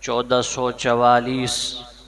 1444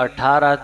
18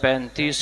35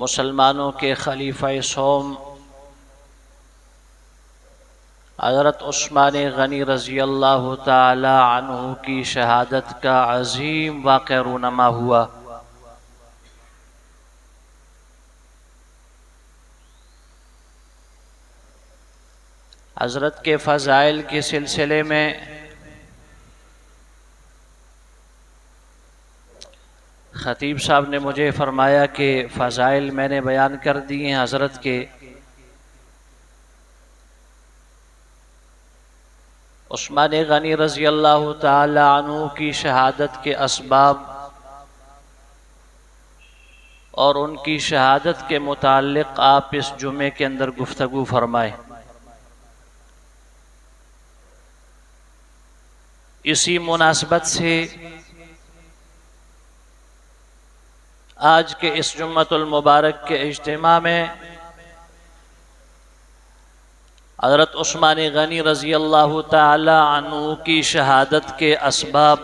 मुसलमानों के खलीफा सोम हज़रत उस्मान गनी रज़ी अल्लाह ताला अन्हु की शहादत का अजीम वाक़या रूनमा हुआ। हज़रत के फ़ज़ाइल के सिलसिले में ख़तीब साहब ने मुझे फ़रमाया कि फ़ज़ाइल मैंने बयान कर दिए हैं हज़रत के। उस्मान गनी रज़ी अल्लाह ताला अन्हु की शहादत के असबाब और उनकी शहादत के मुताल्लिक़ आप इस जुमे के अंदर गुफ्तगू फरमाएं। इसी मुनासबत से आज के इस जुम्मतुल मुबारक के इज्तिमा में हज़रत उस्मान गनी रज़ी अल्लाह ताला अन्हु की शहादत के असबाब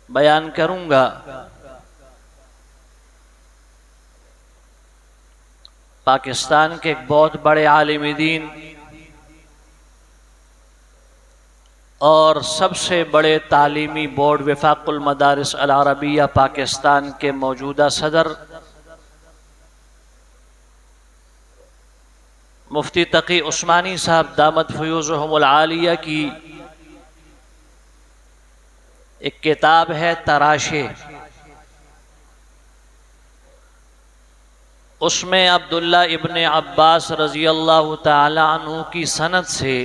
बयान करूँगा। पाकिस्तान के एक बहुत बड़े आलिम दीन और सबसे बड़े तालीमी बोर्ड वफाकुल मदारिस अल अरबिया पाकिस्तान के मौजूदा सदर मुफ्ती तकी उस्मानी साहब दामत फ़यूज़ुहुमुल आलिया की एक किताब है तराशे। उसमें अब्दुल्ला इब्ने अब्बास रज़ी अल्लाह ताला अन्हु की सनद से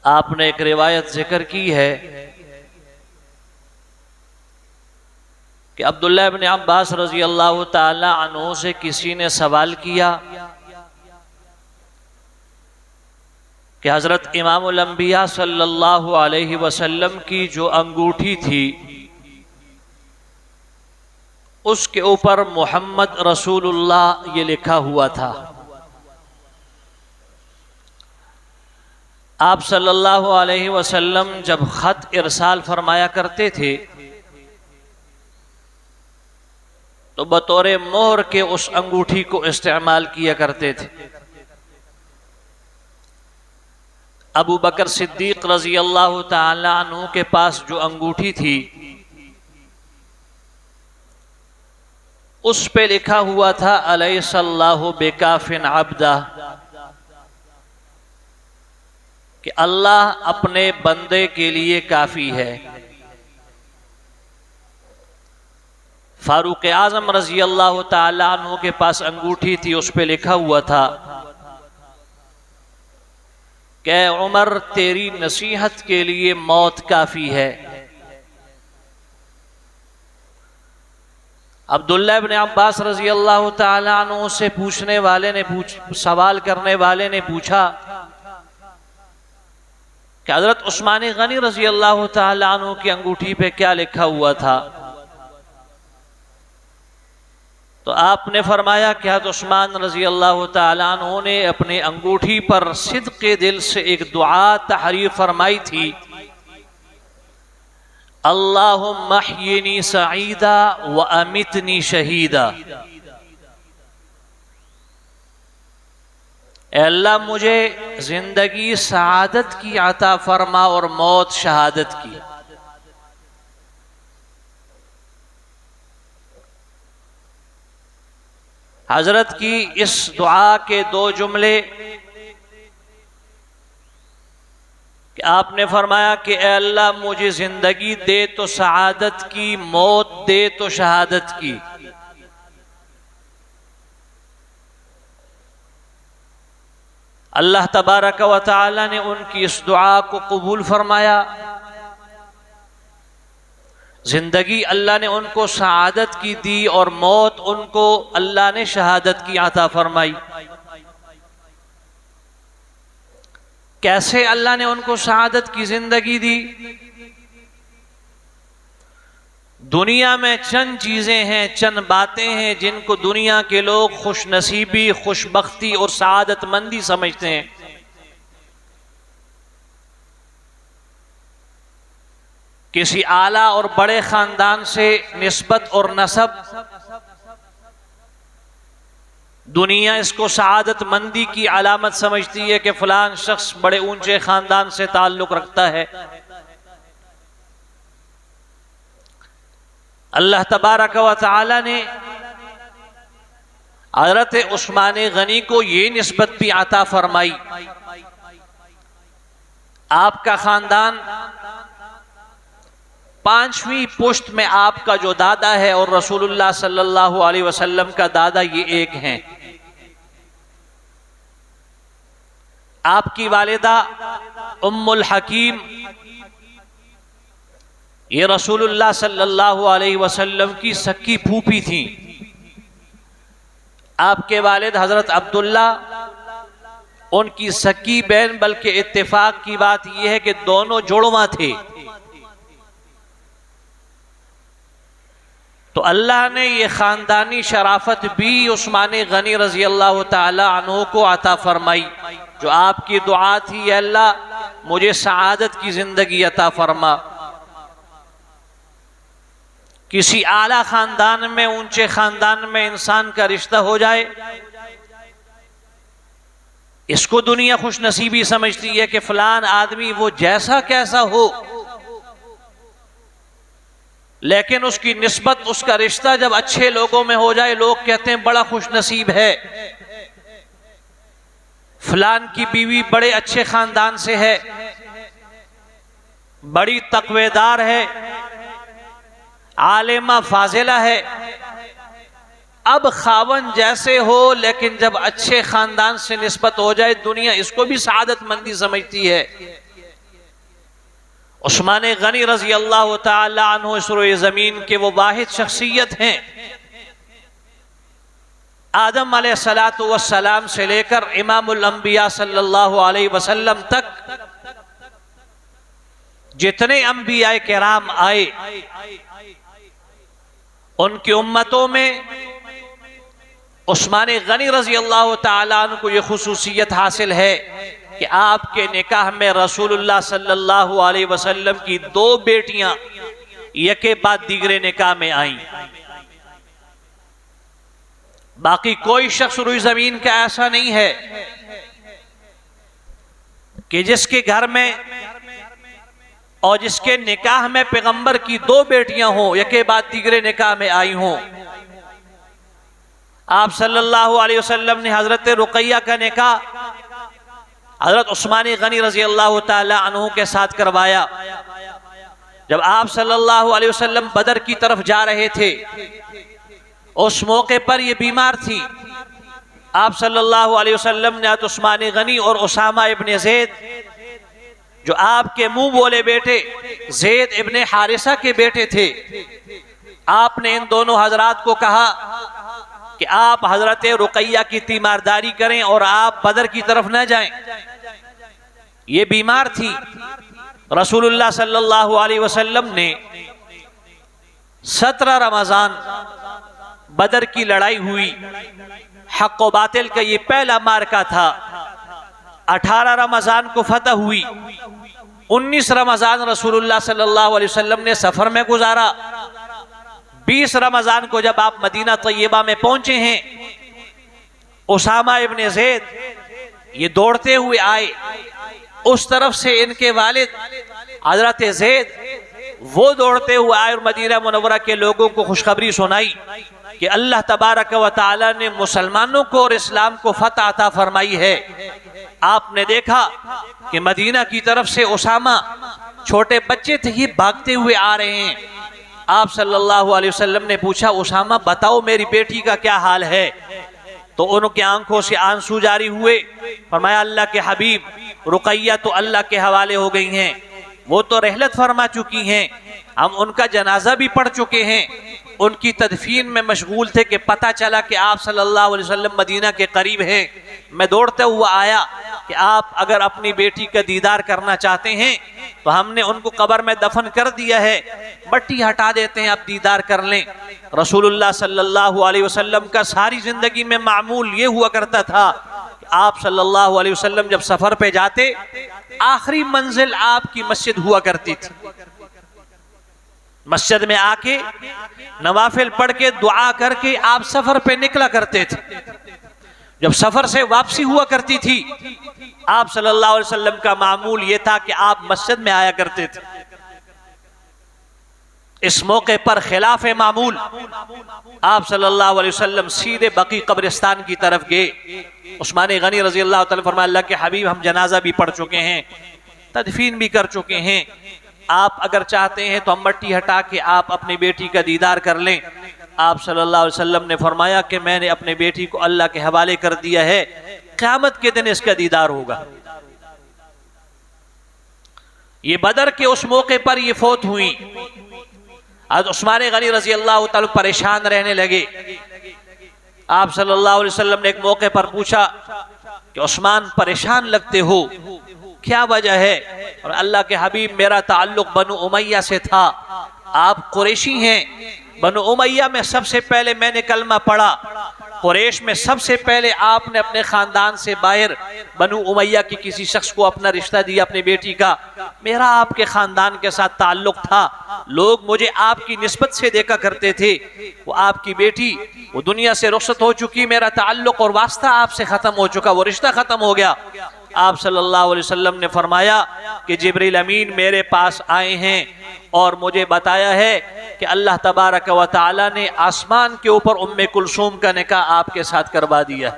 आपने एक रिवायत जिक्र की है कि अब्दुल्ला इब्ने अब्बास रज़ी अल्लाह ताला अन्हु से किसी ने सवाल किया कि हज़रत इमामुल अंबिया सल्लल्लाहु अलैहि वसल्लम की जो अंगूठी थी उसके ऊपर मोहम्मद रसूलुल्लाह ये लिखा हुआ था। आप सल्लल्लाहु अलैहि वसल्लम जब ख़त इरसाल फरमाया करते थे तो बतौर मोहर के उस अंगूठी को इस्तेमाल किया करते थे। अबू बकर सिद्दीक रज़ी अल्लाह ताला अन्हु के पास जो अंगूठी थी उस पे लिखा हुआ था अलैहिस्सलाहु बिकाफिन अब्दा, कि अल्लाह अपने बंदे के लिए काफ़ी है। फारूक आज़म रज़ी अल्लाह ताला अन्हु के पास अंगूठी थी, उस पे लिखा हुआ था कि उमर तेरी नसीहत के लिए मौत काफ़ी है। अब्दुल्ला इब्ने अब्बास रज़ी अल्लाह ताला अन्हु से सवाल करने वाले ने पूछा कि हज़रत उस्मान गनी रज़ी अल्लाह ताला अन्हु की अंगूठी पे क्या लिखा हुआ था? तो आपने फरमाया कि हज़रत उस्मान रज़ी अल्लाह ताला अन्हु ने अपने अंगूठी पर सिद्क़े दिल से एक दुआ तहरीर फरमाई थी, अल्लाहुम्मा अह्यिनी सईदा व अमितनी शहीदा। अल्लाह मुझे जिंदगी सआदत की अता फरमा और मौत शहादत की। हजरत की इस दुआ के दो जुमले कि आपने फरमाया कि ए अल्लाह मुझे जिंदगी दे तो सआदत की, मौत दे तो शहादत की। अल्लाह तबारक व तआला ने उनकी इस दुआ को कबूल फरमाया। जिंदगी अल्लाह ने उनको सआदत की दी और मौत उनको अल्लाह ने शहादत की अता फरमाई। कैसे अल्लाह ने उनको सआदत की जिंदगी दी? दुनिया में चंद चीजें हैं, चंद बातें हैं जिनको दुनिया के लोग खुश नसीबी, खुशबख्ती और सआदतमंदी समझते हैं। किसी आला और बड़े खानदान से निस्बत और नसब, दुनिया इसको सआदत मंदी की अलामत समझती है कि फलान शख्स बड़े ऊंचे खानदान से ताल्लुक रखता है। अल्लाह तबारक व तआला ने हज़रत उस्मान गनी को ये निस्बत भी अता फरमाई, आपका खानदान 5वीं पुश्त में आपका जो दादा है और रसूलुल्लाह सल्लल्लाहु अलैहि वसल्लम का दादा ये एक हैं। आपकी वालिदा उम्मुल हकीम ये रसूलुल्लाह सल्लल्लाहु अलैहि वसल्लम की सकी फूफी थी। आपके वालिद हजरत अब्दुल्ला उनकी सकी बहन, बल्कि इत्तेफाक की बात यह है कि दोनों जुड़वा थे। तो अल्लाह ने यह खानदानी शराफत भी उस्मान गनी रजी अल्लाह ताला अन्हु को अता फरमाई, जो आपकी दुआ थी, अल्लाह मुझे सआदत की जिंदगी अता फरमा। किसी आला खानदान में, ऊंचे खानदान में इंसान का रिश्ता हो जाए, इसको दुनिया खुश नसीबी समझती है कि फलान आदमी वो जैसा कैसा हो, लेकिन उसकी निस्बत, उसका रिश्ता जब अच्छे लोगों में हो जाए, लोग कहते हैं बड़ा खुश नसीब है, फलान की बीवी बड़े अच्छे खानदान से है, बड़ी तकवेदार है, आलिमा फाजिला है। अब खावन जैसे हो, लेकिन जब अच्छे खानदान से निस्बत हो जाए, दुनिया इसको भी सआदत मंदी समझती है। उस्मान गनी रजी अल्लाह ताला अन्हु इस रोए जमीन के वो वाहिद शख्सियत हैं, आदम अलैहिस्सलातु वस्सलाम से लेकर इमामुल अंबिया सल्लल्लाहु अलैहि वसल्लम तक जितने अंबिया किराम आए, उनकी उम्मतों में उस्मान गनी रजी अल्लाह ताला अन्हु को यह खुसूसियत हासिल है कि आपके निकाह में रसूलुल्लाह सल्लल्लाहु अलैहि वसल्लम की 2 बेटियां एक के बाद दीगरे निकाह में आईं। बाकी कोई शख्स रुई जमीन का ऐसा नहीं है कि जिसके घर में और जिसके निकाह में पैगंबर की 2 बेटियां हों, एक के बाद दीगरे निकाह में आई हों। आप सल्लल्लाहु अलैहि वसल्लम ने हजरत रुकैया का निकाह हजरत उस्मान गनी रजी अल्लाह ताला अन्हु के साथ करवाया। जब आप सल्लल्लाहु अलैहि वसल्लम बदर की तरफ जा रहे थे, उस मौके पर ये बीमार थी। आप सल्लल्लाहु अलैहि वसल्लम ने उस्मान गनी और उसामा इब्ने ज़ैद, जो आपके मुंह बोले बेटे ज़ैद इब्ने हारिसा के बेटे थे, आपने इन दोनों हजरात को कहा कि आप हजरत रुकैया की तीमारदारी करें और आप बदर की तरफ न जाएं। ये बीमार थी। रसूलुल्लाह सल्लल्लाहु अलैहि वसल्लम ने 17 रमजान बदर की लड़ाई हुई, हक व बातिल का ये पहला मार्का था। 18 रमजान को फतह हुई। 19 रमजान रसूलुल्लाह सल्लल्लाहु अलैहि वसल्लम ने सफर में गुजारा। 20 रमजान को जब आप मदीना तैयबा में पहुंचे हैं, उसामा इब्ने ज़ैद ये दौड़ते हुए आए। उस तरफ से इनके वालिद हजरत ज़ैद वो दौड़ते हुए आए और मदीना मुनव्वरा के लोगों को खुशखबरी सुनाई कि अल्लाह तबारक व तआला ने मुसलमानों को और इस्लाम को फतह अता फरमाई है। आपने देखा कि मदीना की तरफ से उसामा, छोटे बच्चे थे, ये भागते हुए आ रहे हैं। आप सल्लल्लाहु अलैहि वसल्लम ने पूछा, उसामा बताओ मेरी बेटी का क्या हाल है? तो उनकी आंखों से आंसू जारी हुए। फरमाया, अल्लाह के हबीब, रुकैया तो अल्लाह के हवाले हो गई हैं, वो तो रहलत फरमा चुकी हैं, हम उनका जनाजा भी पढ़ चुके हैं। उनकी तदफीन में मशगूल थे कि पता चला कि आप सल्लल्लाहु अलैहि वसल्लम मदीना के करीब हैं। मैं दौड़ता हुआ आया कि आप अगर अपनी बेटी का दीदार करना चाहते हैं तो हमने उनको कब्र में दफन कर दिया है, मट्टी हटा देते हैं, आप दीदार कर लें। रसूलुल्लाह सल्लल्लाहु अलैहि वसल्लम का सारी जिंदगी में मामूल ये हुआ करता था कि आप सल्लल्लाहु अलैहि वसल्लम जब सफर पे जाते, आखिरी मंजिल आपकी मस्जिद हुआ करती थी। मस्जिद में आके नवाफिल पढ़ के दुआ करके आप सफर पे निकला करते थे। जब सफर से वापसी हुआ करती थी, आप सल्लल्लाहु अलैहि वसल्लम का मामूल यह था कि आप मस्जिद में आया करते थे। इस मौके पर खिलाफ मामूल आप सल्लल्लाहु अलैहि वसल्लम सीधे बकी कब्रिस्तान की तरफ गए। उस्मान गनी रजी अल्लाह तआला फरमाया, अल्लाह के हबीब हम जनाजा भी पढ़ चुके हैं, तदफीन भी कर चुके हैं, आप अगर चाहते हैं तो हम मट्टी हटा के आप अपनी बेटी का दीदार कर लें। आप सल्लल्लाहु अलैहि वसल्लम ने फरमाया कि मैंने अपनी बेटी को अल्लाह के हवाले कर दिया है, क़यामत के दिन इसका दीदार होगा। ये बदर के उस मौके पर ये फौत हुई। आज उस्मान गनी रजी अल्लाह तआला परेशान रहने लगे। आप सल्लल्लाहु अलैहि वसल्लम ने एक मौके पर पूछा कि उस्मान परेशान लगते हो, क्या वजह है? और अल्लाह के हबीब, मेरा ताल्लुक बनु उमैया से था, आप कुरैशी हैं, बनु उमैया में सबसे पहले मैंने कलमा पढ़ा, कुरैश में सबसे पहले आपने अपने खानदान से बाहर बनु उमैया की किसी शख्स को अपना रिश्ता दिया अपनी बेटी का, मेरा आपके खानदान के साथ ताल्लुक था, लोग मुझे आपकी निस्बत से देखा करते थे, वो आपकी बेटी वो दुनिया से रुखसत हो चुकी, मेरा ताल्लुक और वास्ता आपसे खत्म हो चुका, वो रिश्ता खत्म हो गया। आप सल्लल्लाहु अलैहि वसल्लम ने फरमाया कि जिब्रील अमीन मेरे पास आए हैं और मुझे बताया है कि अल्लाह तबारक व तआला ने आसमान के ऊपर उम्मे कुलसूम का निकाह आपके साथ करवा दिया।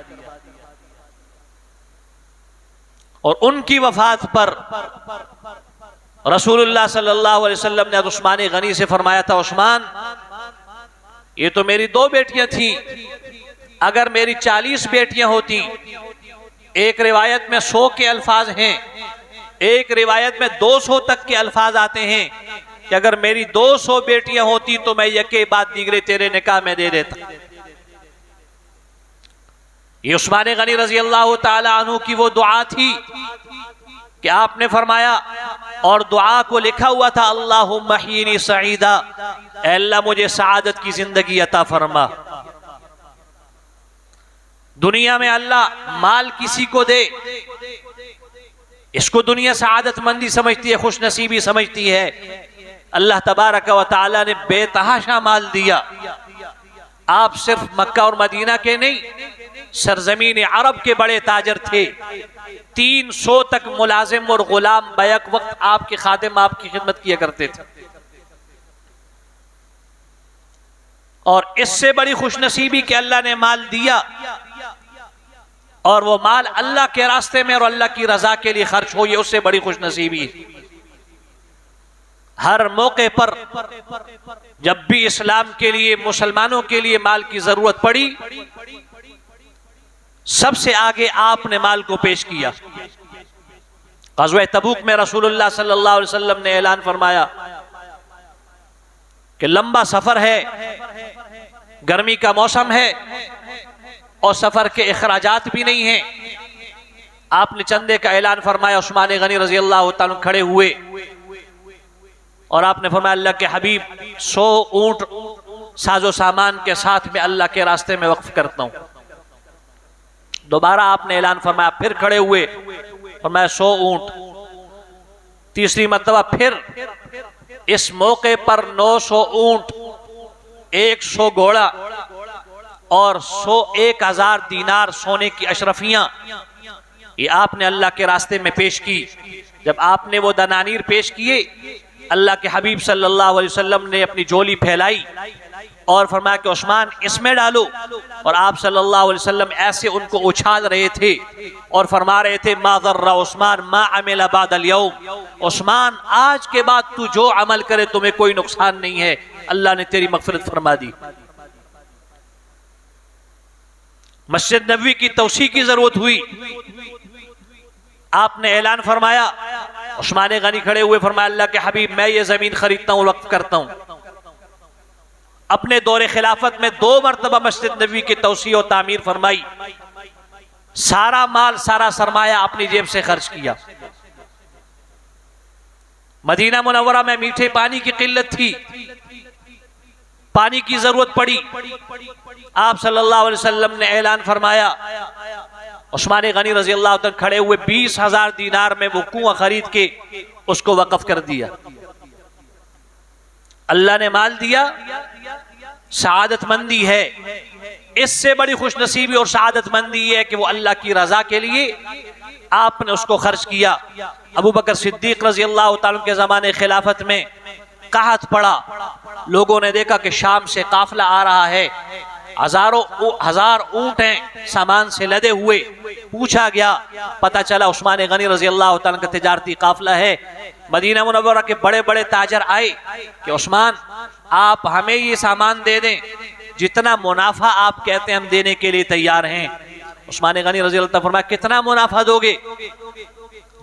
और उनकी वफात पर रसूलुल्लाह सल्लल्लाहु अलैहि वसल्लम ने उस्मान गनी से फरमाया था, उस्मान ये तो मेरी 2 बेटियां थी, अगर मेरी 40 बेटियां होती, एक रिवायत में 100 के अल्फाज हैं, एक रिवायत में 200 तक के अल्फाज आते हैं कि अगर मेरी 200 बेटियां होती तो मैं यके बाद दीगरे तेरे निकाह में दे देता। ये उस्मान गनी रजी अल्लाह ताला अन्हु की वो दुआ थी कि आपने फरमाया, और दुआ को लिखा हुआ था, अल्लाहुम्मा अह्यिनी सईदा, ऐ अल्लाह मुझे सआदत की जिंदगी अता फरमा। दुनिया में अल्लाह माल किसी को दे, इसको दुनिया सआदतमंदी समझती है, खुश नसीबी समझती है। अल्लाह तबारक व तआला ने बेतहाशा माल दिया। आप सिर्फ मक्का और मदीना के नहीं, सरजमीन अरब के बड़े ताजर थे। 300 तक मुलाजिम और गुलाम बैक वक्त आपके खादिम आपकी खिदमत किया करते थे। और इससे बड़ी खुशनसीबी कि अल्लाह ने माल दिया और वो माल अल्लाह के रास्ते में और अल्लाह की रजा के लिए खर्च हो, ये उससे बड़ी खुशनसीबी है। हर मौके पर जब भी इस्लाम के लिए, मुसलमानों के लिए माल की जरूरत पड़ी, सबसे आगे आपने माल को पेश किया। ग़ज़वा तबूक में रसूलुल्लाह सल्लल्लाहु अलैहि वसल्लम ने ऐलान फरमाया कि लंबा सफर है, गर्मी का मौसम है और सफर के इखराजात भी नहीं हैं। आपने चंदे का ऐलान फरमाया। उस्मान गनी रजी अल्लाह ताला खड़े हुए और आपने फरमाया, अल्लाह के हबीब 100 ऊंट साजो सामान के साथ में अल्लाह के रास्ते में वक्फ करता हूं। दोबारा आपने ऐलान फरमाया, फिर खड़े हुए, फरमाया 100 ऊंट। तीसरी मर्तबा फिर, इस मौके पर 900 ऊंट, 100 घोड़ा और 1000 दीनार सोने की अशरफियां, ये आपने अल्लाह के रास्ते में पेश की। जब आपने वो दनानीर पेश किए, अल्लाह के हबीब सल्लल्लाहु अलैहि वसल्लम ने अपनी झोली फैलाई और फरमाया कि उस्मान इसमें डालो। और आप सल्लल्लाहु अलैहि वसल्लम ऐसे उनको उछाल रहे थे और फरमा रहे थे, मा ज़र्रा उस्मान मा अमिला बादल यौम, उस्मान आज के बाद तू जो अमल करे तुम्हें कोई नुकसान नहीं है, अल्लाह ने तेरी मग़फ़िरत फरमा दी। मस्जिद नबवी की तौसी की जरूरत हुई, आपने ऐलान फरमाया। उस्मान गनी खड़े हुए, फरमाया, अल्लाह के हबीब मैं ये जमीन खरीदता हूँ, वक्फ करता हूँ। अपने दौरे खिलाफत में 2 मरतबा मस्जिद नबवी की तौसी और तामीर फरमाई। सारा माल, सारा सरमाया अपनी जेब से खर्च किया। मदीना मुनव्वरा में मीठे पानी की किल्लत थी, पानी की जरूरत पड़ी। आप सल्लल्लाहु अलैहि वसल्लम ने ऐलान फरमाया। उस्मान गनी रजी अल्लाह तआला खड़े हुए, 20,000 दीनार में वो कुआं खरीद के उसको वक़फ कर दिया। अल्लाह ने माल दिया, सआदतमंदी है। इससे बड़ी खुशनसीबी और सआदतमंदी है कि वो अल्लाह की रजा के लिए आपने उसको खर्च किया। अबू बकर सिद्दीक रजी अल्लाह तआला के ज़माने खिलाफत में कहत पड़ा, लोगों ने देखा कि शाम से काफिला आ रहा है, हजार ऊंट हैं सामान से लदे हुए। पूछा गया, पता चला उस्मान गनी रजी अल्लाह तआला का तिजारती काफिला है। मदीना मुनव्वरा के बड़े बड़े ताजर आए कि उस्मान आप हमें ये सामान दे दें, जितना मुनाफा आप कहते हैं हम देने के लिए तैयार हैं। उस्मान गनी रजी अल्लाह फरमाया, कितना मुनाफा दोगे?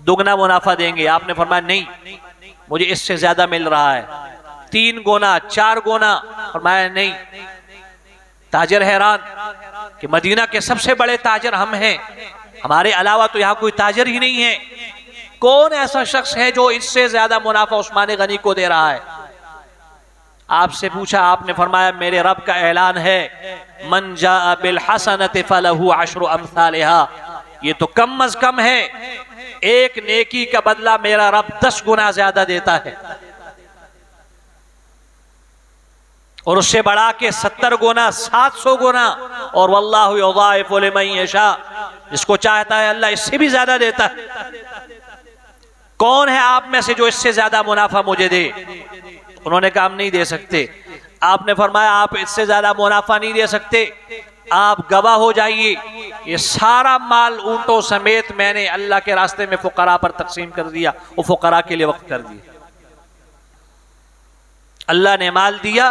दुगना मुनाफा देंगे। आपने फरमाया नहीं, मुझे इससे ज्यादा मिल रहा है, 3 गुना 4 गुना। फरमाया नहीं। ताजर हैरान कि मदीना के सबसे बड़े ताजर हम हैं, हमारे अलावा तो यहाँ कोई ताजर ही नहीं है, कौन ऐसा शख्स है जो इससे ज्यादा मुनाफा उस्मान गनी को दे रहा है? आपसे पूछा, आपने फरमाया मेरे रब का ऐलान है, मन जाअ बिल हसनति फलहु अशरु अम्सालिहा। ये तो कम अज कम है, एक नेकी का बदला मेरा रब 10 गुना ज्यादा देता है, और उससे बढ़ा के 70 गुना 700 गुना। और वल्लाहु युज़ाइफु लिमन यशा, जिसको चाहता है अल्लाह इससे भी ज्यादा देता है। कौन है आप में से जो इससे ज्यादा मुनाफा मुझे दे? उन्होंने कहा हम नहीं दे सकते। आपने फरमाया आप इससे ज्यादा मुनाफा नहीं दे सकते, आप गवाह हो जाइए, ये सारा माल ऊंटों समेत मैंने अल्लाह के रास्ते में फुकरा पर तकसीम कर दिया, वो फुकरा के लिए वक्त कर दिया। अल्लाह ने माल दिया,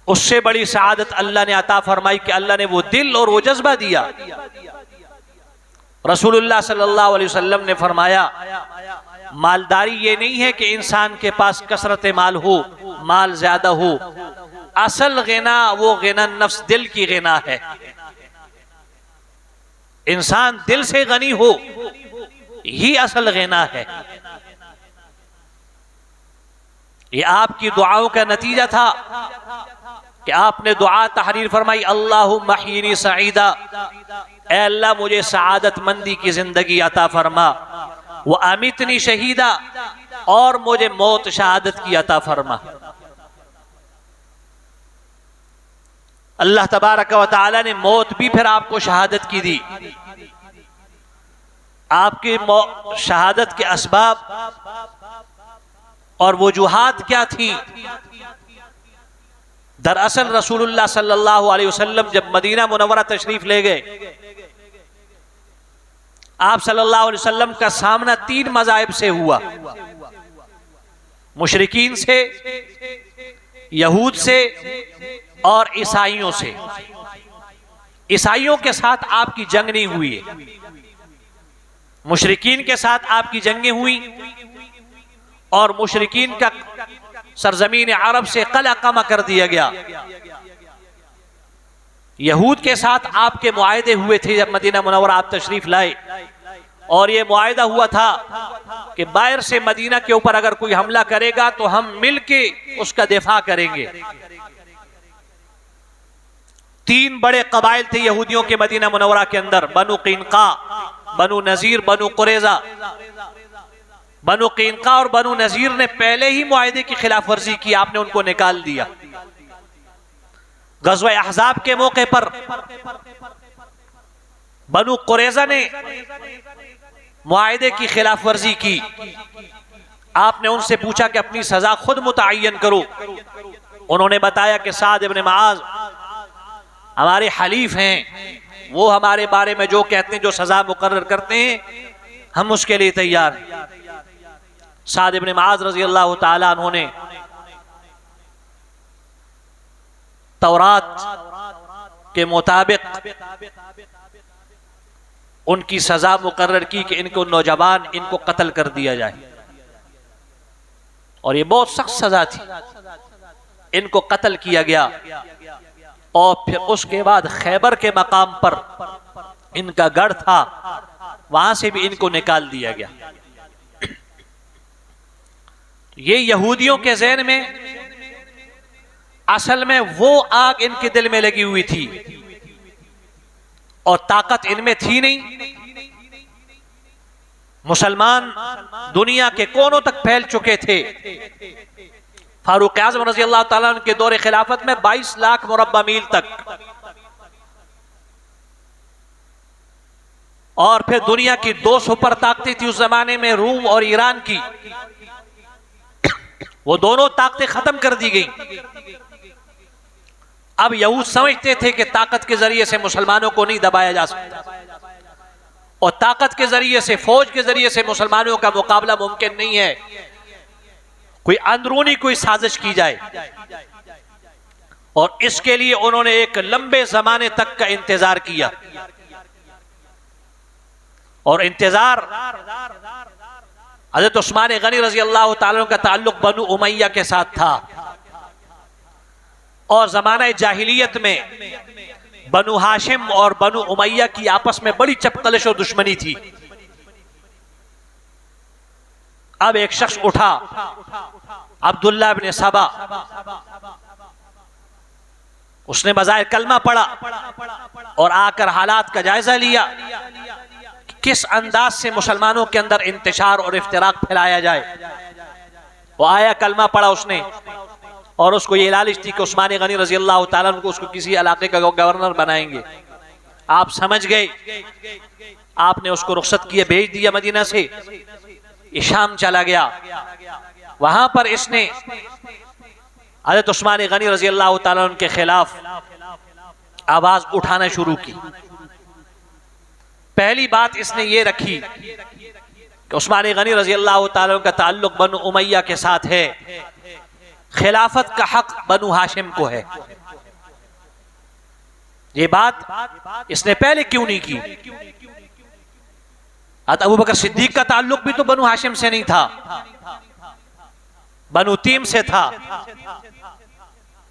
उससे बड़ी सआदत अल्लाह ने अता फरमाई कि अल्लाह ने वो दिल और वो जज्बा दिया। रसूलुल्लाह सल्लल्लाहु अलैहि वसल्लम ने फरमाया, मालदारी ये नहीं है कि इंसान के पास कसरत माल हो, माल ज्यादा हो। असल गिना वो गिना नफ्स, दिल की गिना है। इंसान दिल से गनी हो, ही असल गिना है। ये आपकी दुआओं का नतीजा था कि आपने दुआ तहरीर फरमाई, अल्लाहुम्मा अहीनी सईदा, ऐ अल्लाह मुझे सआदतमंदी की जिंदगी अता फरमा, व अमितनी शहीदा, और मुझे मौत शहादत की अता फरमा। अल्लाह तबारक व तआला ने मौत भी फिर आपको शहादत की दी। आपकी शहादत के असबाब और वजूहात क्या थी? दरअसल रसूलुल्लाह सल्लल्लाहु अलैहि वसल्लम जब मदीना मुनव्वरा तशरीफ ले गए, आप सल्लल्लाहु अलैहि वसल्लम का सामना 3 मज़ाहिब से हुआ, मुशरिकीन से, यहूद से और ईसाइयों से। ईसाइयों के साथ आपकी जंग नहीं हुई है, मुशरिकीन के साथ आपकी जंगें हुई, और मुशरिकीन का सरजमीन अरब से कला कमा कर दिया गया। यहूद के साथ आपके मुआहदे हुए थे जब मदीना मुनव्वरा आप तशरीफ लाए, और ये मुआहदा हुआ था कि बाहर से मदीना के ऊपर अगर कोई हमला करेगा तो हम मिलके उसका दिफा करेंगे। 3 बड़े कबाइल थे यहूदियों के मदीना मुनव्वरा के अंदर, बनु क़ीनुक़ा, बनु नज़ीर, बनु कुरैज़ा। बनु क़ीनुक़ा और बनु नज़ीर ने पहले ही मुआहदे की खिलाफ वर्जी की, आपने उनको निकाल दिया। ग़ज़वा अहज़ाब के मौके पर बनु कुरैज़ा ने मुआहदे की खिलाफ वर्जी की। आपने उनसे पूछा कि अपनी सजा खुद मुतअय्यन करो। उन्होंने बताया कि साद इब्न मुआज़ हमारे हलीफ हैं, वो हमारे बारे में जो कहते हैं, जो सजा मुकर्रर करते हैं, हम उसके लिए तैयार हैं। साद इब्न मुआज़ रज़ी अल्लाह ताला अन्हु ने तौरात के मुताबिक उनकी सजा मुकर्रर की कि इनको नौजवान, इनको कत्ल कर दिया जाए, और ये बहुत सख्त सजा थी। इनको कत्ल किया गया, और फिर उसके बाद खैबर के मकाम पर इनका गढ़ था, वहां से भी इनको निकाल दिया गया। ये यहूदियों के ज़हन में असल में वो आग इनके दिल में लगी हुई थी, और ताकत इनमें थी नहीं। मुसलमान दुनिया के कोनों तक फैल चुके थे, फारूक आज़म रज़ी अल्लाह ताला अन्हु के दौरे खिलाफत में 22 लाख मुरब्बा मील तक, और फिर दुनिया की 2 सुपर ताकतें थी उस जमाने में, रूम और ईरान की, वो दोनों ताकतें खत्म कर दी गई। अब यहूद समझते थे कि ताकत के जरिए से मुसलमानों को नहीं दबाया जा सकता, और ताकत के जरिए से, फौज के जरिए से मुसलमानों का मुकाबला मुमकिन नहीं है, कोई अंदरूनी कोई साजिश की जाए। और इसके लिए उन्होंने एक लंबे जमाने तक का इंतजार किया, और इंतजार हज़रत उस्मान गनी रजी अल्लाह ताला का ताल्लुक बनु उमैया के साथ था, और जमाना जाहिलियत में बनु हाशिम और बनु उमैया की आपस में बड़ी चपकलिश और दुश्मनी थी। अब एक शख्स उठा, अब्दुल्ला इब्न सबा, उसने बज़ाहिर कलमा पढ़ा और आकर हालात का जायजा लिया, किस अंदाज से मुसलमानों के अंदर इंतशार और इफ्तिराक फैलाया जाए। वो आया, कलमा पढ़ा उसने, और उसको ये लालच थी कि उस्मान गनी रजी अल्लाह ताला को उसको किसी इलाके का गवर्नर बनाएंगे। आप समझ गए, आपने उसको रुखसत किया, भेज दिया मदीना से, शाम चला गया। वहां पर इसने हज़रत उस्मान गनी रजी अल्लाह ताला के खिलाफ आवाज उठाना शुरू की। पहली बात इसने ये रखी कि उस्मान गनी रजी अल्लाह ताला का ताल्लुक बनु उमैया के साथ है, खिलाफत का हक बनु हाशिम को है। ये बात इसने पहले क्यों नहीं की? अबू बकर सिद्दीक का ताल्लुक भी तो बनु हाशिम से नहीं था, बनु तीम से था।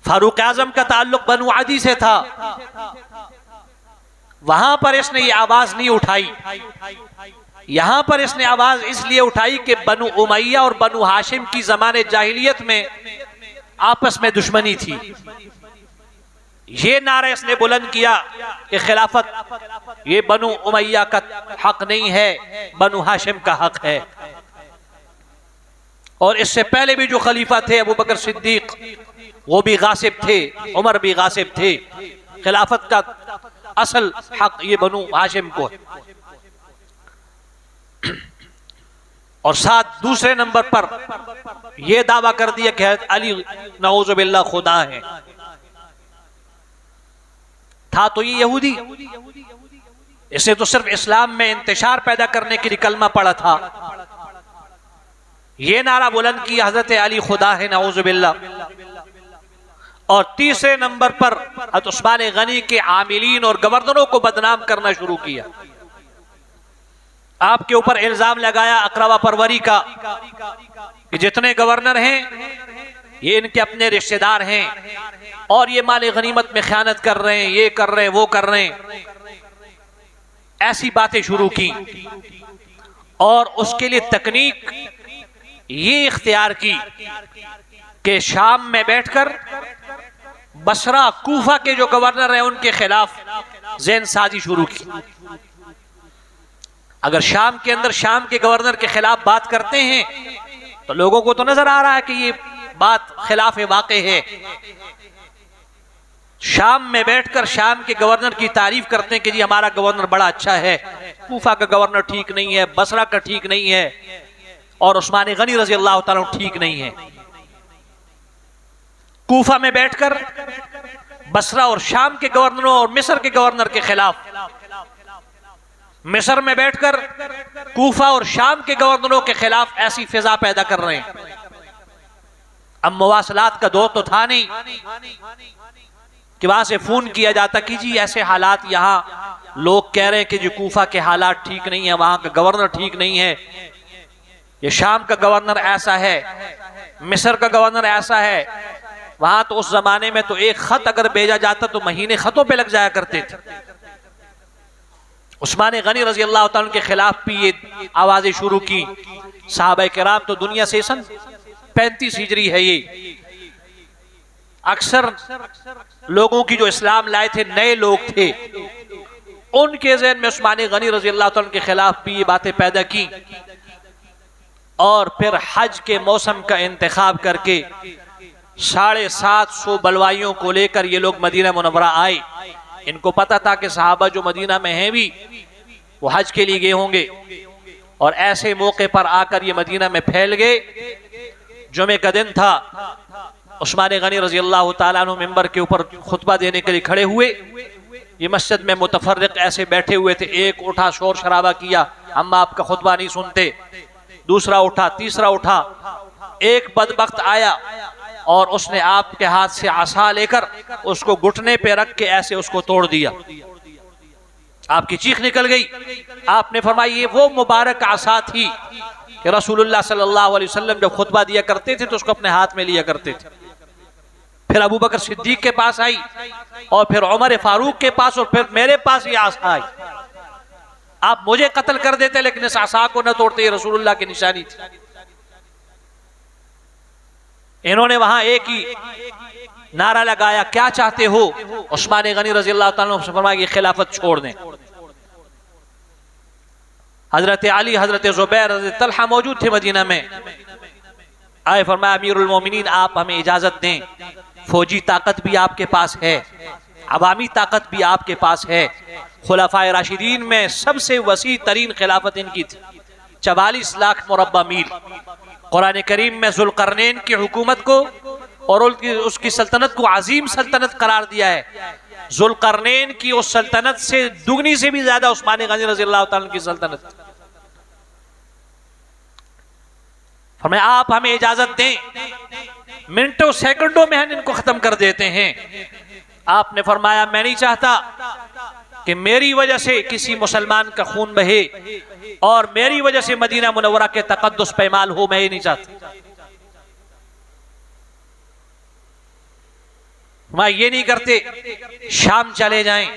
फारूक आजम का ताल्लुक बनु आदी से था। वहां पर इसने ये आवाज नहीं उठाई। यहां पर इसने आवाज इसलिए उठाई कि बनु उमैया और बनु हाशिम की जमाने जाहिलियत में आपस में दुश्मनी थी। ये नारा इसने बुलंद किया कि खिलाफत ये बनु उमैया का हक नहीं है, बनु हाशिम का हक है। और इससे पहले भी जो खलीफा थे अबू बकर सिद्दीक, वो भी गासिब थे, उमर भी गासिब थे। खिलाफत का असल हक ये बनु हाशिम को है। और साथ दूसरे नंबर पर यह दावा कर दिया कि अली नऊज़ु बिल्लाह खुदा है। था तो ये यहूदी, इसे तो सिर्फ इस्लाम में इंतशार पैदा करने के लिए कलमा पड़ा था। ये नारा बुलंद किया हजरत अली खुदा है नऊज़ु बिल्लाह। और तीसरे नंबर पर हज़रत उस्मान गनी के आमिलीन और गवर्नरों को बदनाम करना शुरू किया। आपके ऊपर इल्जाम लगाया अकरवा परवरी का कि जितने गवर्नर हैं ये इनके अपने रिश्तेदार हैं और ये माल गनीमत में खयानत कर रहे हैं, ये कर रहे हैं, वो कर रहे हैं। ऐसी बातें शुरू की और उसके लिए तकनीक ये इख्तियार की कि शाम में बैठकर बसरा कूफा के जो गवर्नर हैं उनके खिलाफ ज़हन साजी शुरू की। अगर शाम के अंदर शाम के गवर्नर के खिलाफ बात करते हैं तो लोगों को तो नजर आ रहा है कि ये बात खिलाफ वाक़े है। शाम में बैठकर शाम के गवर्नर की तारीफ करते हैं कि जी हमारा गवर्नर बड़ा अच्छा है, कूफा का गवर्नर ठीक नहीं है, बसरा का ठीक नहीं है, और उस्मान गनी रजी अल्लाह ताला ठीक नहीं है। कूफा में बैठकर बसरा और शाम के गवर्नरों और मिस्र के गवर्नर के खिलाफ, मिस्र में बैठकर कूफा और शाम के गवर्नरों के खिलाफ ऐसी फिजा पैदा कर रहे हैं। अब मवासलात का दौर तो था नहीं कि वहां से फोन किया जाता कि जी ऐसे हालात, यहाँ लोग कह रहे हैं कि जी कूफा के हालात ठीक नहीं है, वहां का गवर्नर ठीक नहीं है, ये शाम का गवर्नर ऐसा है, मिस्र का गवर्नर ऐसा है। वहां तो उस जमाने में तो एक खत अगर भेजा जाता तो महीने खतों पे लग जाया करते थे। उस्मान गनी रजी अल्लाह ताला के खिलाफ भी ये आवाजें शुरू की। सहाबा किराम तो दुनिया से सन 35 हिजरी है ये। अक्सर लोगों की जो इस्लाम लाए थे नए लोग थे, उनके ज़हन में उस्मान गनी रजी अल्लाह ताला के खिलाफ भी ये बातें पैदा की। और फिर हज के मौसम का इंतखाब करके 750 बलवाइयों को लेकर ये लोग मदीना मुनव्वरा आए। इनको पता था कि सहाबा जो मदीना में हैं भी वो हज के लिए गए होंगे, और ऐसे मौके पर आकर ये मदीना में फैल गए। जुमे का दिन था, उस्मान गनी रजी अल्लाह ताला अन्हु मिंबर के ऊपर खुतबा देने के लिए खड़े हुए। ये मस्जिद में मुतफर्रिक ऐसे बैठे हुए थे। एक उठा, शोर शराबा किया, हम आपका खुतबा नहीं सुनते। दूसरा उठा, तीसरा उठा। एक बदबख्त आया और उसने आपके हाथ से आसा लेकर उसको घुटने पे रख के ऐसे उसको तोड़ दिया। आपकी चीख निकल गई। आपने फरमाया ये वो मुबारक आसा थी कि रसूलुल्लाह सल्लल्लाहु अलैहि वसल्लम जब खुतबा दिया करते थे तो उसको अपने हाथ में लिया करते थे। फिर अबू बकर सिद्दीक के पास आई, और फिर उमर फारूक के पास, और फिर मेरे पास ये आसा आई। आप मुझे कत्ल कर देते लेकिन इस आसा को न तोड़ते, ये रसूलुल्लाह की निशानी थी। इन्होंने वहां एक ही नारा लगाया, क्या चाहते हो? उस्मान गनी रजी अल्लाह ताला अन्हु से फरमाया कि खिलाफत छोड़ दें। हजरत अली, हजरत जुबैर, हजरत तलहा मौजूद थे मदीना में। आए फरमाया अमीरुल मोमिनीन आप हमें इजाजत दें, फौजी ताकत भी आपके पास है, अवामी ताकत भी आपके पास है। खुलाफाए राशिदीन में सबसे वसी तरीन खिलाफत इनकी थी, 44 लाख मुरब्बा मील। कुरान करीम में जुल्करनैन की हुकूमत को और उसकी सल्तनत को अजीम सल्तनत करार दिया है। जुल्करनैन की उस सल्तनत से दुगनी से भी ज्यादा उस्मान गनी रज़ी अल्लाह ताला की सल्तनत। फरमाया आप हमें इजाजत दें, मिनटों सेकंडों में हम इनको खत्म कर देते हैं। आपने फरमाया मैं नहीं चाहता कि मेरी वजह से किसी मुसलमान का खून बहे और मेरी वजह से मदीना मुनव्वरा के तकद्दुस पैमाल हो, मैं ही नहीं चाहता। मैं ये नहीं करते शाम चले जाएं,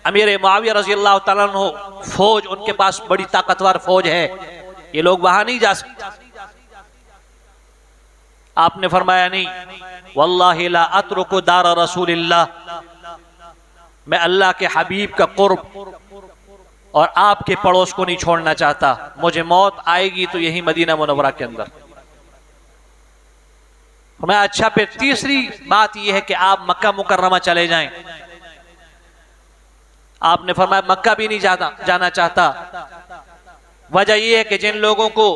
अमीर मुआविया रजी अल्लाह ताला अन्हु फौज उनके पास बड़ी ताकतवर फौज है, ये लोग वहां नहीं जा सकते। आपने फरमाया नहीं, वल्लाहि ला अतरुकु दार रसूलिल्लाह, मैं अल्लाह के हबीब का कुर्ब और आपके पड़ोस को नहीं छोड़ना चाहता। मुझे मौत आएगी तो यही मदीना मुनव्वरा के अंदर। मैं अच्छा, फिर तीसरी बात यह है कि आप मक्का मुकर्रमा चले जाएं। आपने फरमाया मक्का भी नहीं जाना चाहता। वजह यह है कि जिन लोगों को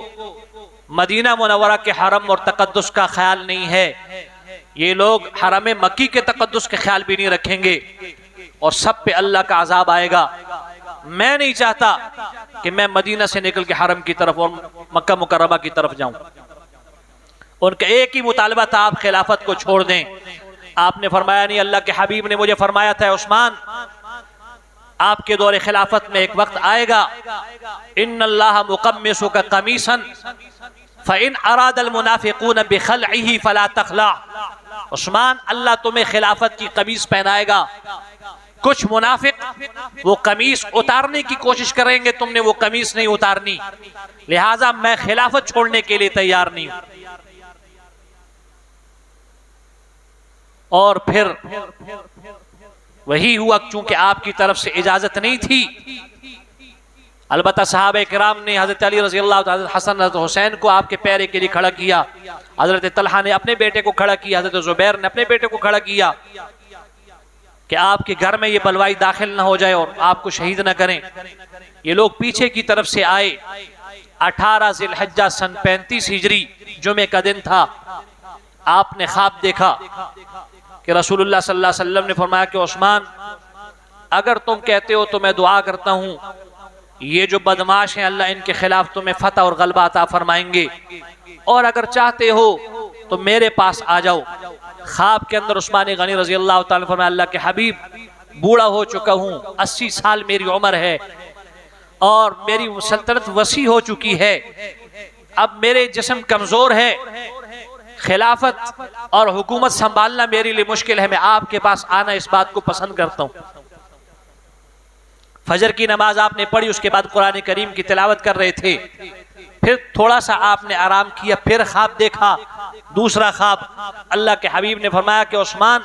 मदीना मुनव्वरा के हरम और तकद्दुस का ख्याल नहीं है, ये लोग हरम मक्की के तकद्दुस के ख्याल भी नहीं रखेंगे और सब पे अल्लाह का अजाब आएगा। मैं नहीं चाहता कि मैं मदीना से निकल के हरम की तरफ और मक्का मुकर्रमा की तरफ जाऊं। उनका एक ही मुतालबा था, आप खिलाफत को छोड़ दें। आपने फरमाया नहीं, अल्लाह के हबीब ने मुझे फरमाया था उस्मान आपके दौरे खिलाफत में एक वक्त आएगा, इन्नल्लाह मुकम्मिसुका कमीसन फ़इन अरादल मुनाफिकून बिखलइही फला तखला। उस्मान अल्लाह तुम्हें खिलाफत की कमीज पहनाएगा, कुछ मुनाफिक वो कमीज उतारने की कोशिश करेंगे, तुमने वो कमीज नहीं उतारनी, लिहाजा मैं खिलाफत छोड़ने के लिए तैयार नहीं हूं। और फिर वही हुआ, चूंकि आपकी तरफ से इजाजत नहीं थी। अलबत्ता सहाबा किराम ने हजरत अली रजी अल्लाह, हजरत हसन, हजरत हुसैन को आपके पैरे के लिए खड़ा किया, हजरत तलहा ने अपने बेटे को खड़ा किया, हजरत जुबैर ने अपने बेटे को खड़ा किया कि आपके घर में ये बलवाई दाखिल ना हो जाए और आपको शहीद ना करें। ये लोग पीछे की तरफ से आए। 18 ज़िलहज्जा सन 35 हिजरी जुमे का दिन था। आपने ख्वाब देखा कि रसूलुल्लाह सल्लल्लाहु अलैहि वसल्लम ने फरमाया कि उस्मान अगर तुम कहते हो तो मैं दुआ करता हूँ, ये जो बदमाश हैं अल्लाह इनके खिलाफ तुम्हें फतह और गलबा अता फरमाएंगे, और अगर चाहते हो तो मेरे पास आ जाओ। ख्वाब के अंदर उस्मान गनी रजी अल्लाह ताला फरमाया अल्लाह के हबीब बूढ़ा हो चुका हूँ, 80 साल मेरी उम्र है और मेरी सल्तनत वसी हो चुकी है, अब मेरे जिस्म कमजोर है, खिलाफत और हुकूमत संभालना मेरे लिए मुश्किल है, मैं आपके पास आना इस बात को पसंद करता हूँ। फजर की नमाज आपने पढ़ी, उसके बाद कुरान करीम की तिलावत कर रहे थे, फिर थोड़ा सा आपने आराम किया, फिर ख्वाब देखा, दूसरा ख्वाब। अल्लाह के हबीब ने फरमाया कि उस्मान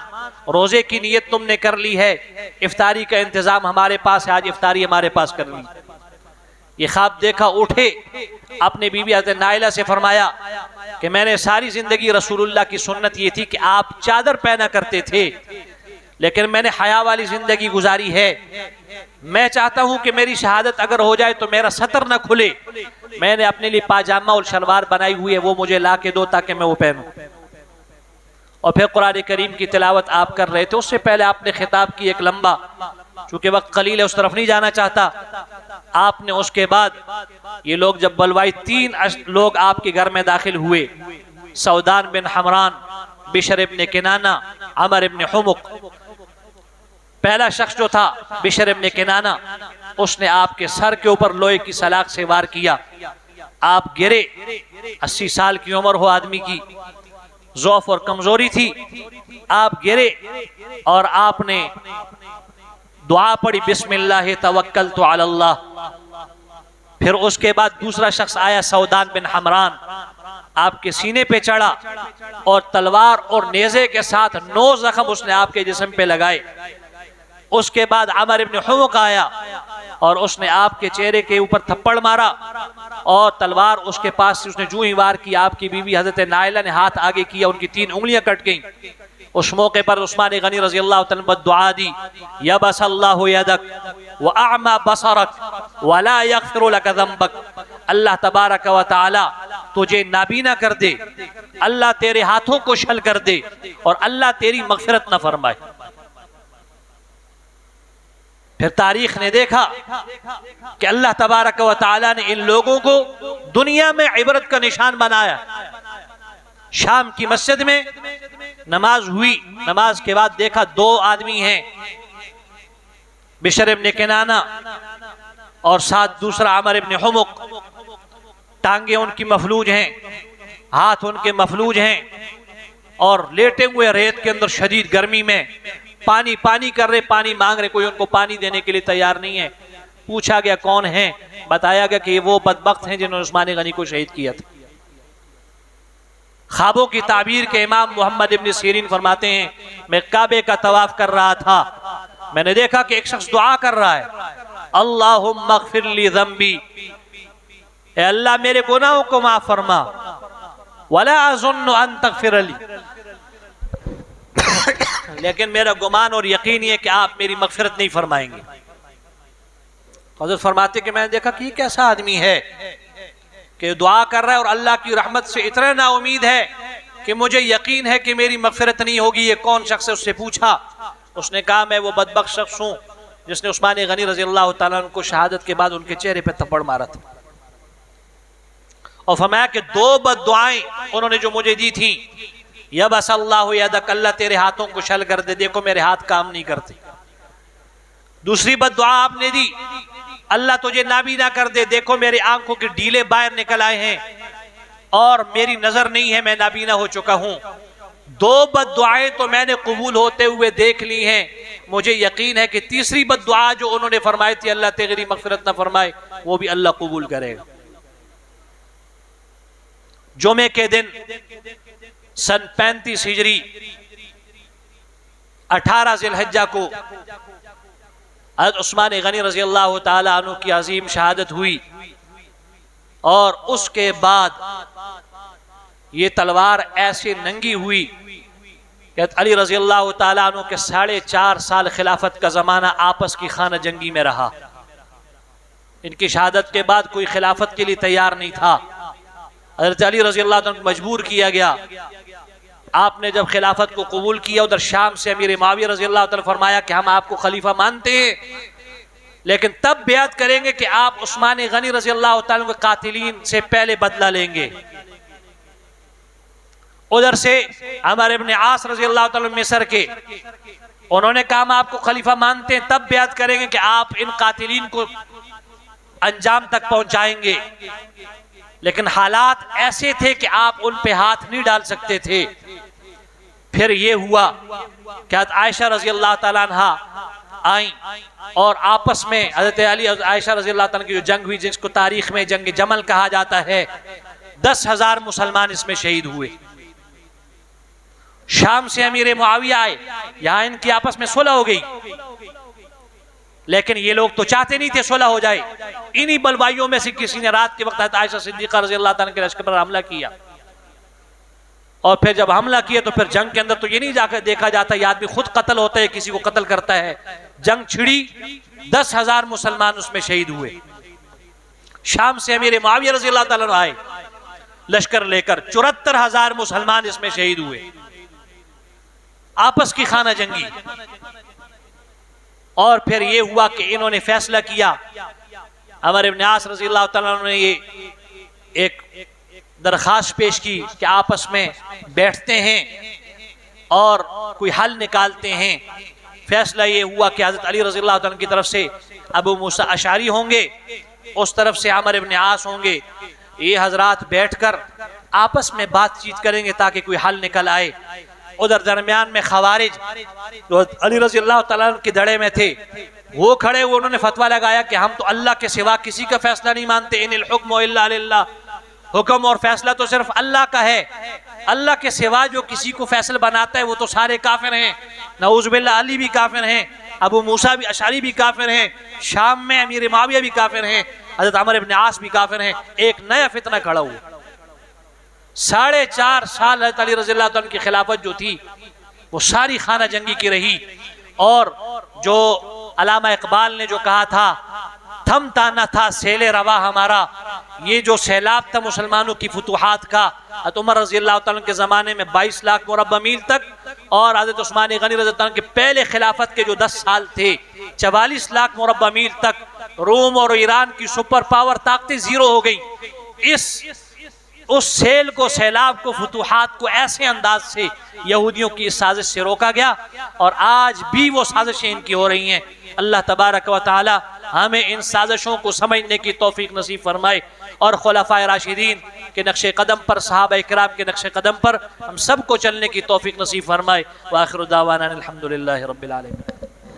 रोजे की नियत तुमने कर ली है, इफ्तारी का इंतजाम हमारे पास है, आज इफ्तारी हमारे पास करनी। ये ख्वाब देखा, उठे, अपने बीवी हज़रत नाइला से फरमाया कि मैंने सारी जिंदगी रसूलुल्लाह की सुन्नत ये थी कि आप चादर पहना करते थे, लेकिन मैंने हया वाली जिंदगी गुजारी है। मैं चाहता हूं कि मेरी शहादत अगर हो जाए तो मेरा सतर न खुले। मैंने अपने लिए पाजामा और शलवार बनाई हुई है, वो मुझे ला के दो ताकि मैं वो पहनूं। और फिर कुरान करीम की तिलावत आप कर रहे थे, उससे पहले आपने खिताब की एक लंबा, चूंकि वक्त कलील है उस तरफ नहीं जाना चाहता, आपने उसके बाद ये लोग जब बलवाई, 3 लोग आपके घर में दाखिल हुए, सौदान बिन हमरान, बिशर इब्न किनाना, अमर इब्न हुमुक। पहला शख्स जो था बिशर इब्न किनाना, उसने आपके सर के ऊपर लोहे की सलाख से वार किया। आप गिरे, 80 साल की उम्र हो आदमी की, ज़ौफ और कमजोरी थी, आप गिरे और आपने दुआ पढ़ी, बिस्मिल्लाह तवक्कलतु अलल्लाह। फिर उसके बाद दूसरा शख्स आया, सौदान बिन हमरान, आपके सीने पे चढ़ा और तलवार और नेज़े के साथ 9 जख्म उसने आपके जिस्म पे लगाए। उसके बाद अमर इब्न हुमुक आया और उसने आपके चेहरे के ऊपर थप्पड़ मारा और तलवार उसके पास से उसने जूं ही वार किया, आपकी बीवी हजरत नाइला ने हाथ आगे किया, उनकी 3 उंगलियां कट गईं। उस मौके पर उस्मान गनी रजी अल्लाह तआला अन्हु दुआ दी, यबसल्लाहु यदक व अअमा बसरक वला यगफिरु लक ज़ंबक। अल्लाह तबारक व तआला तुझे नाबीना कर दे, अल्लाह तेरे हाथों को शल कर दे और अल्लाह तेरी मगफिरत न फरमाए। फिर तारीख ने देखा कि अल्लाह तबारक व तआला ने इन लोगों को दुनिया में इबरत का निशान बनाया। शाम की मस्जिद में नमाज हुई, नमाज के बाद देखा 2 आदमी हैं, बिशर इब्न किनाना और साथ दूसरा अमर इब्न हुमुक। टांगे उनकी मफलूज हैं, हाथ उनके मफलूज हैं और लेटे हुए रेत के अंदर शदीद गर्मी में पानी पानी कर रहे, पानी मांग रहे, कोई उनको पानी देने के लिए तैयार नहीं है। पूछा गया कौन है, बताया गया कि वो बदबख्त हैं जिन्होंने उस्मान गनी को शहीद किया था। ख्वाबों की ताबीर के इमाम मोहम्मद इब्न सीरीन फरमाते हैं, मैं काबे का तवाफ कर रहा था, मैंने देखा कि एक शख्स दुआ कर रहा है, अल्लाहुम्मा अग़फिर ली ज़ंबी, ए अल्लाह मेरे गुनाहों को माफ फरमा, वला अज़ुन्नु अन तग़फिर ली, लेकिन मेरा गुमान और यकीन है कि आप मेरी मग़फ़िरत नहीं फरमाएंगे। हज़रत फरमाते कि मैंने देखा कि कैसा आदमी है कि दुआ कर रहा है और अल्लाह की रहमत से इतना ना उम्मीद है कि मुझे यकीन है कि मेरी मग़फ़िरत नहीं होगी। ये कौन शख्स है? उससे पूछा, उसने कहा मैं वो बदबख्त शख्स हूँ जिसने उस्मान गनी रज़ी अल्लाह तआला अन्हु को शहादत के बाद उनके चेहरे पर थप्पड़ मारा था। और फरमाया कि 2 बद्दुआएं उन्होंने जो मुझे दी थी, यबसल्लाहु यदक, अल्लाह तेरे हाथों को शल कर दे, देखो मेरे हाथ काम नहीं करते। दूसरी बद्दुआ आपने दी, अल्लाह तुझे नाबीना कर दे, देखो मेरे आंखों के डीले बाहर निकल आए हैं और मेरी नजर नहीं है, मैं नाबीना हो चुका हूं। 2 बद्दुआएं तो मैंने कबूल होते हुए देख ली हैं, मुझे यकीन है कि तीसरी बद्दुआ जो उन्होंने फरमाई थी अल्लाह तेरी मग़फ़िरत न फरमाए, वो भी अल्लाह कबूल करेगा। जुमे के दिन सन 35 हिजरी 18 ज़िलहिज्जा को हज़रत उस्मान गनी रज़ी अल्लाह तआला अन्हु की अजीम शहादत हुई और उसके बाद ये तलवार ऐसे नंगी हुई कि अली रज़ी अल्लाह तआला अन्हु के 4.5 साल खिलाफत का ज़माना आपस की खाना जंगी में रहा। इनकी शहादत के बाद कोई खिलाफत के लिए तैयार नहीं था। हज़रत अली रज़ी अल्लाह तआला को मजबूर किया गया। आपने जब खिलाफत को कबूल किया, उधर शाम से अमीर मुआविया रज़ी अल्लाह तआला फरमाया कि हम आपको खलीफा मानते हैं, लेकिन तब बैत करेंगे कि आप उस्मान गनी रज़ी अल्लाह तआला के कातिलीन से पहले बदला लेंगे। उधर से अमर इब्न आस रज़ी अल्लाह तआला मिस्र के, उन्होंने कहा हम आपको खलीफा मानते हैं, तब बैत करेंगे कि आप इन कातिलीन को अंजाम तक पहुंचाएंगे। लेकिन हालात ऐसे थे कि आप उन पे हाथ नहीं डाल सकते थे। फिर ये हुआ कि आयशा रज़ी अल्लाह तआला अन्हा आई और आपस में हज़रत अली और आयशा रज़ी अल्लाह तआला की जो जंग हुई, जिसको तारीख में जंग जमल कहा जाता है, 10,000 मुसलमान इसमें शहीद हुए। शाम से अमीर मुआविया आए, यहाँ इनकी आपस में सुलह हो गई। लेकिन ये लोग तो चाहते नहीं थे सुलह हो जाए। इन्हीं बलवाइयों में से किसी ने रात के वक्त हज़रत आयशा सिद्दीक़ा रज़ी अल्लाह ताला के लश्कर पर हमला किया। और फिर जब हमला किया तो फिर जंग के अंदर तो ये नहीं जाकर देखा जाता ये आदमी खुद कत्ल होता है, किसी को कत्ल करता है। जंग छिड़ी, 10,000 मुसलमान उसमें शहीद हुए। शाम से अमीर मुआविया रज़ी अल्लाह ताला आए लश्कर लेकर, 74,000 मुसलमान इसमें शहीद हुए। आपस की खाना जंगी। और फिर ये हुआ कि इन्होंने फैसला किया, अमर इब्न आस रज़ी अल्लाह ताला ने ये एक दरखास्त पेश की कि आपस में बैठते हैं और कोई हल निकालते हैं। फैसला ये हुआ कि हज़रत अली रज़ी अल्लाह ताला की तरफ से अबू मूसा अशारी होंगे, उस तरफ से अमर इब्न आस होंगे। ये हजरात बैठकर आपस में बातचीत करेंगे ताकि कोई हल निकल आए। उधर दरमियान में खवारिज जो अली रज़ी अल्लाह ताला के धड़े में थे वो खड़े हुए, उन्होंने फतवा लगाया कि हम तो अल्लाह के सिवा किसी का फैसला नहीं मानते। इनिल हुक्मु इल्ला लिल्लाह, हुक्म और फैसला तो सिर्फ अल्लाह का है। अल्लाह के सिवा जो किसी को फैसला बनाता है वो तो सारे काफिर हैं। नऊज़ुबिल्लाह, अली भी काफिर हैं, अबू मूसा भी अशारी भी काफिर हैं, शाम में अमीर मुआविया भी काफिर हैं, हज़रत अमर इब्न आस भी काफिर हैं। एक नया फितना खड़ा हुआ। 4.5 साल हज़रत अली रज़ी अल्लाह ताला की खिलाफत जो थी वो सारी खाना जंगी की रही। और जो अल्लामा इकबाल ने जो कहा था, थमता न था सेले रवा हमारा, ये जो सैलाब था मुसलमानों की फुतूहात का, हज़रत उमर रज़ी अल्लाह ताला के ज़माने में 22 लाख मुरब्बा मील तक, और हज़रत उस्मान गनी रज़ी अल्लाह ताला के पहले खिलाफत के जो 10 साल थे 44 लाख मुरब्बा मील तक रोम और ईरान की सुपर पावर ताकतें जीरो हो गई। उस सेल को, सैलाब को, फुतूहात को ऐसे अंदाज से यहूदियों की इस साजिश से रोका गया और आज भी वो साजिशें इनकी हो रही हैं। अल्लाह तबारक व तआला हमें इन साजिशों को समझने की तौफीक नसीब फरमाए और खुलफाए राशिदीन के नक्शे कदम पर, सहाबा इकराम के नक्शे कदम पर हम सब को चलने की तौफीक नसीब फरमाए। व आखिरु दावाना अनिल हम्दुलिल्लाहि रब्बिल आलमीन।